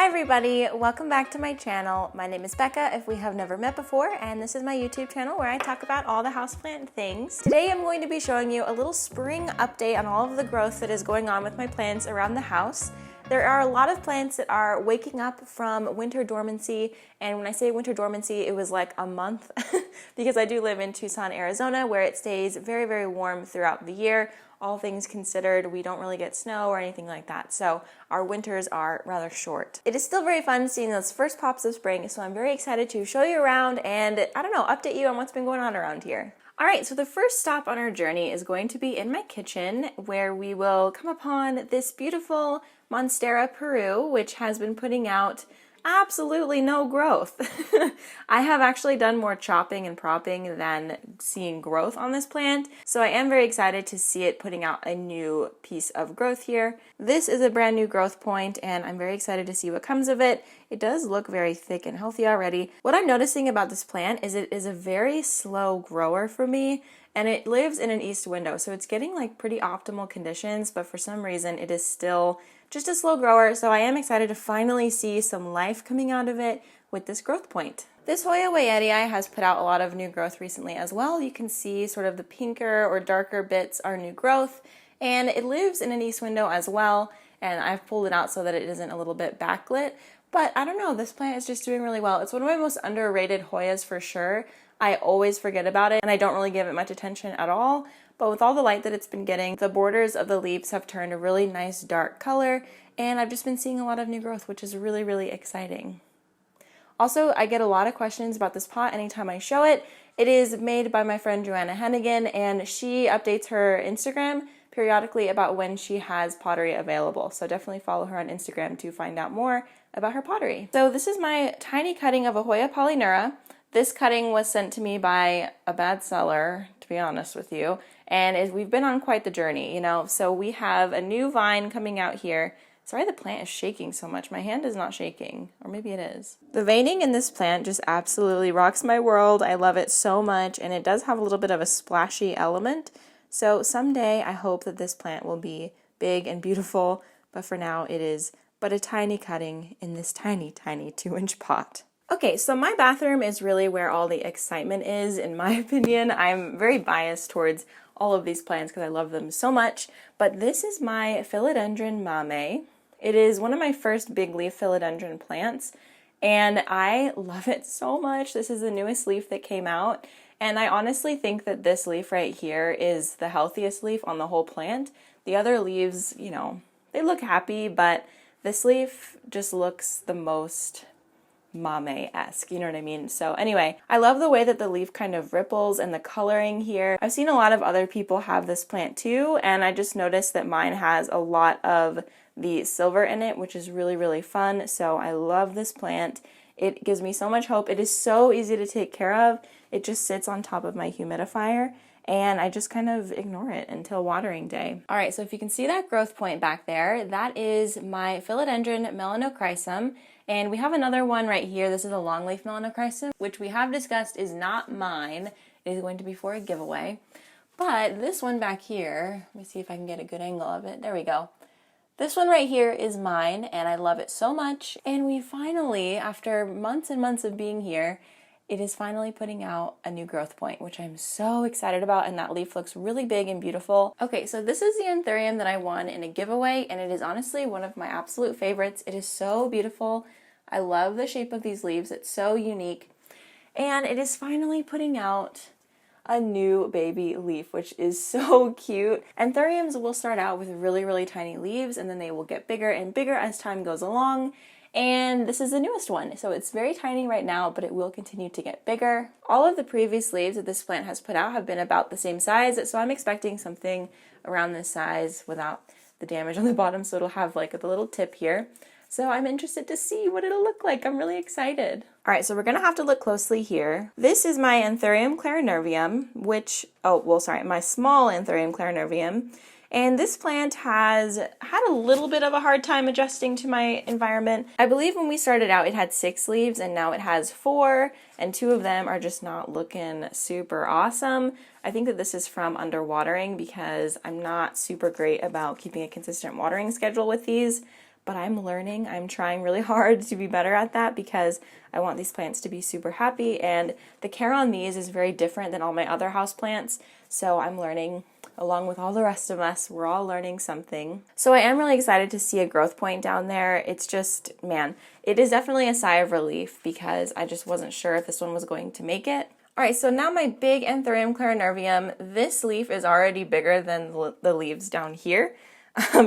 everybody, welcome back to my channel. My name is Becca if we have never met before, and this is my YouTube channel where I talk about all the houseplant things. Today I'm going to be showing you a little spring update on all of the growth that is going on with my plants around the house. There are a lot of plants that are waking up from winter dormancy, and when I say winter dormancy, it was like a month because I do live in Tucson, Arizona, where it stays very, very warm throughout the year. All things considered, we don't really get snow or anything like that, so our winters are rather short. It is still very fun seeing those first pops of spring, so I'm very excited to show you around and, I don't know, update you on what's been going on around here. Alright, so the first stop on our journey is going to be in my kitchen, where we will come upon this beautiful MONSTERA Peru, which has been putting out absolutely no growth. I have actually done more chopping and propping than seeing growth on this plant, so I am very excited to see it putting out a new piece of growth here. This is a brand new growth point, and I'm very excited to see what comes of it. It does look very thick and healthy already. What I'm noticing about this plant is it is a very slow grower for me, and it lives in an east window, so it's getting like pretty optimal conditions, but for some reason it is still just a slow grower, so I am excited to finally see some life coming out of it with this growth point. This Hoya Wayettii has put out a lot of new growth recently as well. You can see sort of the pinker or darker bits are new growth, and it lives in an east window as well, and I've pulled it out so that it isn't a little bit backlit, but I don't know, this plant is just doing really well. It's one of my most underrated Hoyas for sure. I always forget about it, and I don't really give it much attention at all. But with all the light that it's been getting, the borders of the leaves have turned a really nice dark color, and I've just been seeing a lot of new growth, which is really, really exciting. Also, I get a lot of questions about this pot anytime I show it. It is made by my friend Joanna Hennigan, and she updates her Instagram periodically about when she has pottery available. So definitely follow her on Instagram to find out more about her pottery. So this is my tiny cutting of a Hoya polyneura. This cutting was sent to me by a bad seller, to be honest with you, and we've been on quite the journey, you know. So we have a new vine coming out here. Sorry the plant is shaking so much. My hand is not shaking, or maybe it is. The veining in this plant just absolutely rocks my world. I love it so much, and it does have a little bit of a splashy element. So someday I hope that this plant will be big and beautiful, but for now it is but a tiny cutting in this tiny, tiny 2-inch pot. Okay, so my bathroom is really where all the excitement is, in my opinion. I'm very biased towards all of these plants because I love them so much, but this is my Philodendron mame. It is one of my first big leaf philodendron plants, and I love it so much. This is the newest leaf that came out, and I honestly think that this leaf right here is the healthiest leaf on the whole plant. The other leaves, you know, they look happy, but this leaf just looks the most mame-esque, you know what I mean? So anyway, I love the way that the leaf kind of ripples and the coloring here. I've seen a lot of other people have this plant too, and I just noticed that mine has a lot of the silver in it, which is really, really fun. So I love this plant. It gives me so much hope. It is so easy to take care of. It just sits on top of my humidifier, and I just kind of ignore it until watering day. All right, so if you can see that growth point back there, that is my Philodendron MELANOCHRYSUM. And we have another one right here. This is a longleaf melanochrysum, which we have discussed is not mine. It is going to be for a giveaway. But this one back here, let me see if I can get a good angle of it. There we go. This one right here is mine, and I love it so much. And we finally, after months and months of being here, it is finally putting out a new growth point, which I'm so excited about, and that leaf looks really big and beautiful. Okay, so this is the Anthurium that I won in a giveaway, and it is honestly one of my absolute favorites. It is so beautiful. I love the shape of these leaves. It's so unique. And it is finally putting out a new baby leaf, which is so cute. Anthuriums will start out with really, really tiny leaves, and then they will get bigger and bigger as time goes along. And this is the newest one, so it's very tiny right now, but it will continue to get bigger. All of the previous leaves that this plant has put out have been about the same size, so I'm expecting something around this size without the damage on the bottom, so it'll have like a little tip here. So I'm interested to see what it'll look like. I'm really excited. All right, so we're gonna have to look closely here. This is my Anthurium clarinervium, my small Anthurium clarinervium. And this plant has had a little bit of a hard time adjusting to my environment. I believe when we started out it had 6 leaves, and now it has 4, and 2 of them are just not looking super awesome. I think that this is from underwatering because I'm not super great about keeping a consistent watering schedule with these. but I'm learning. I'm trying really hard to be better at that because I want these plants to be super happy, and the care on these is very different than all my other houseplants, so I'm learning along with all the rest of us. We're all learning something. So I am really excited to see a growth point down there. It's just, man, it is definitely a sigh of relief because I just wasn't sure if this one was going to make it. All right, so now my big Anthurium clarinervium, this leaf is already bigger than the leaves down here,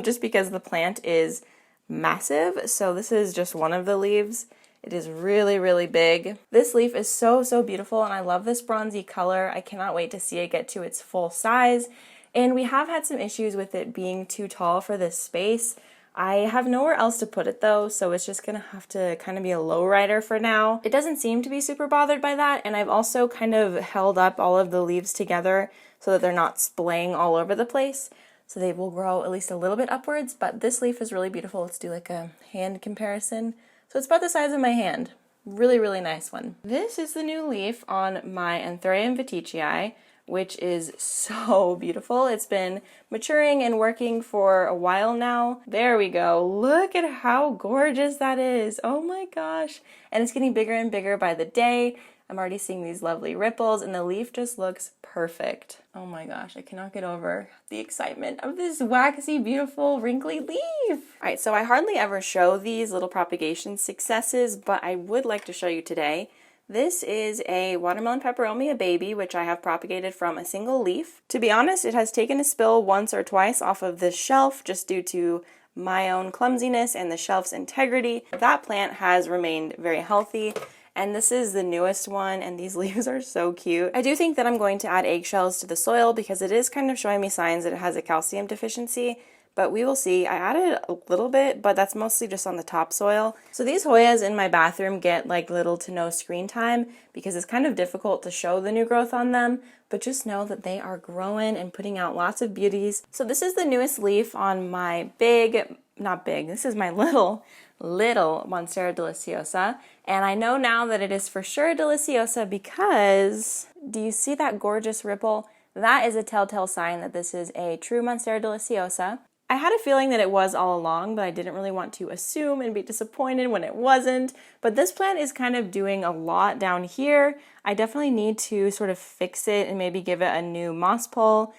just because the plant is massive. So this is just one of the leaves. It is really, really big. This leaf is so, so beautiful, and I love this bronzy color. I cannot wait to see it get to its full size. And we have had some issues with it being too tall for this space. I have nowhere else to put it though, so it's just gonna have to kind of be a lowrider for now. It doesn't seem to be super bothered by that, and I've also kind of held up all of the leaves together so that they're not splaying all over the place. So they will grow at least a little bit upwards, but this leaf is really beautiful. Let's do like a hand comparison. So it's about the size of my hand. Really, really nice one. This is the new leaf on my Anthurium viticii, which is so beautiful. It's been maturing and working for a while now. There we go. Look at how gorgeous that is. Oh my gosh. And it's getting bigger and bigger by the day. I'm already seeing these lovely ripples, and the leaf just looks perfect. Oh my gosh, I cannot get over the excitement of this waxy, beautiful, wrinkly leaf. All right, so I hardly ever show these little propagation successes, but I would like to show you today. This is a watermelon peperomia baby, which I have propagated from a single leaf. To be honest, it has taken a spill once or twice off of this shelf just due to my own clumsiness and the shelf's integrity. That plant has remained very healthy, and this is the newest one, and these leaves are so cute. I do think that I'm going to add eggshells to the soil because it is kind of showing me signs that it has a calcium deficiency. But we will see. I added a little bit, but that's mostly just on the topsoil. So these Hoyas in my bathroom get like little to no screen time because it's kind of difficult to show the new growth on them, but just know that they are growing and putting out lots of beauties. So this is the newest leaf on my this is my little MONSTERA deliciosa, and I know now that it is for sure deliciosa because, do you see that gorgeous ripple? That is a telltale sign that this is a true MONSTERA deliciosa. I had a feeling that it was all along, but I didn't really want to assume and be disappointed when it wasn't. But this plant is kind of doing a lot down here. I definitely need to sort of fix it and maybe give it a new moss pole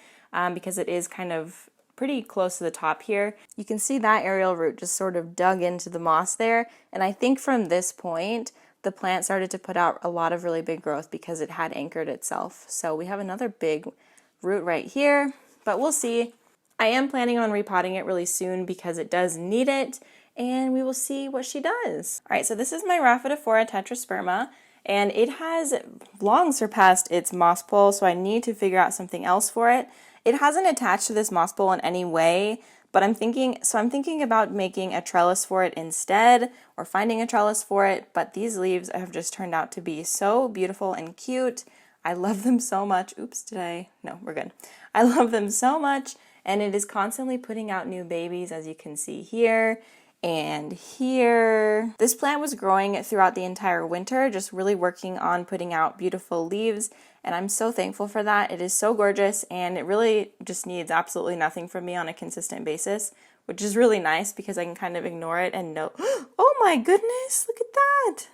because it is kind of pretty close to the top here. You can see that aerial root just sort of dug into the moss there. And I think from this point, the plant started to put out a lot of really big growth because it had anchored itself. So we have another big root right here, but we'll see. I am planning on repotting it really soon because it does need it, and we will see what she does. All right, so this is my RHAPHIDIPHORA TETRASPERMA, and it has long surpassed its moss pole, so I need to figure out something else for it. It hasn't attached to this moss pole in any way, but I'm thinking about making a trellis for it instead, or finding a trellis for it, but these leaves have just turned out to be so beautiful and cute. I love them so much. Oops, no, we're good. I love them so much, and it is constantly putting out new babies, as you can see here and here. This plant was growing throughout the entire winter, just really working on putting out beautiful leaves, and I'm so thankful for that. It is so gorgeous, and it really just needs absolutely nothing from me on a consistent basis, which is really nice because I can kind of ignore it and know, oh my goodness, look at that.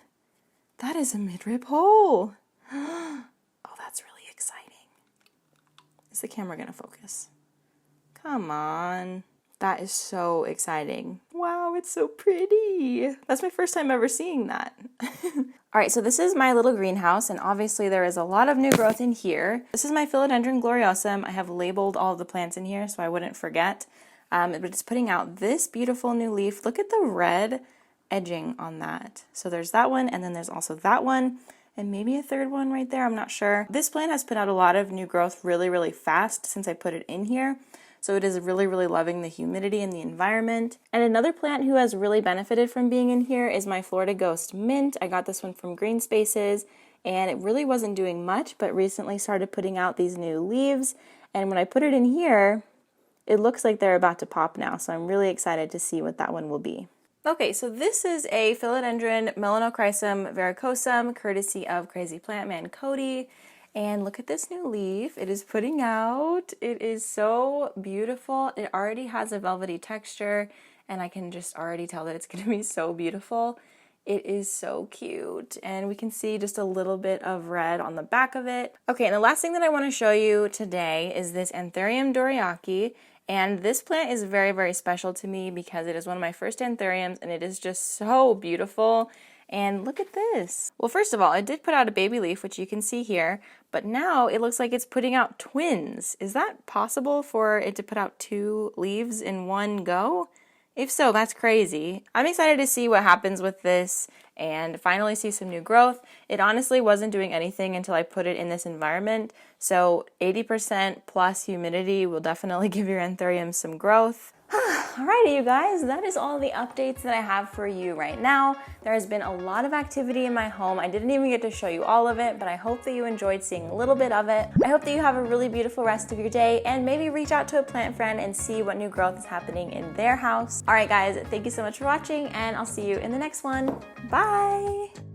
That is a midrib hole. Oh, that's really exciting. Is the camera gonna focus? Come on. That is so exciting. Wow, it's so pretty. That's my first time ever seeing that. All right, so this is my little greenhouse, and obviously there is a lot of new growth in here. This is my Philodendron gloriosum. I have labeled all of the plants in here so I wouldn't forget. But it's putting out this beautiful new leaf. Look at the red edging on that. So there's that one, and then there's also that one, and maybe a third one right there, I'm not sure. This plant has put out a lot of new growth really, really fast since I put it in here. So it is really, really loving the humidity in the environment. And another plant who has really benefited from being in here is my Florida Ghost Mint. I got this one from Green Spaces, and it really wasn't doing much, but recently started putting out these new leaves. And when I put it in here, it looks like they're about to pop now. So I'm really excited to see what that one will be. Okay, so this is a Philodendron MELANOCHRYSUM verrucosum, courtesy of Crazy Plant Man Cody. And look at this new leaf. It is putting out. It is so beautiful. It already has a velvety texture, and I can just already tell that it's going to be so beautiful. It is so cute, and we can see just a little bit of red on the back of it. Okay, and the last thing that I want to show you today is this Anthurium dorayaki, and this plant is very, very special to me because it is one of my first anthuriums, and it is just so beautiful. And look at this. Well, first of all, it did put out a baby leaf, which you can see here, but now it looks like it's putting out twins. Is that possible for it to put out 2 leaves in one go? If so, that's crazy. I'm excited to see what happens with this and finally see some new growth. It honestly wasn't doing anything until I put it in this environment, so 80% plus humidity will definitely give your anthurium some growth. Alrighty, you guys, that is all the updates that I have for you right now. There has been a lot of activity in my home. I didn't even get to show you all of it, but I hope that you enjoyed seeing a little bit of it. I hope that you have a really beautiful rest of your day, and maybe reach out to a plant friend and see what new growth is happening in their house. Alright guys, thank you so much for watching, and I'll see you in the next one. Bye!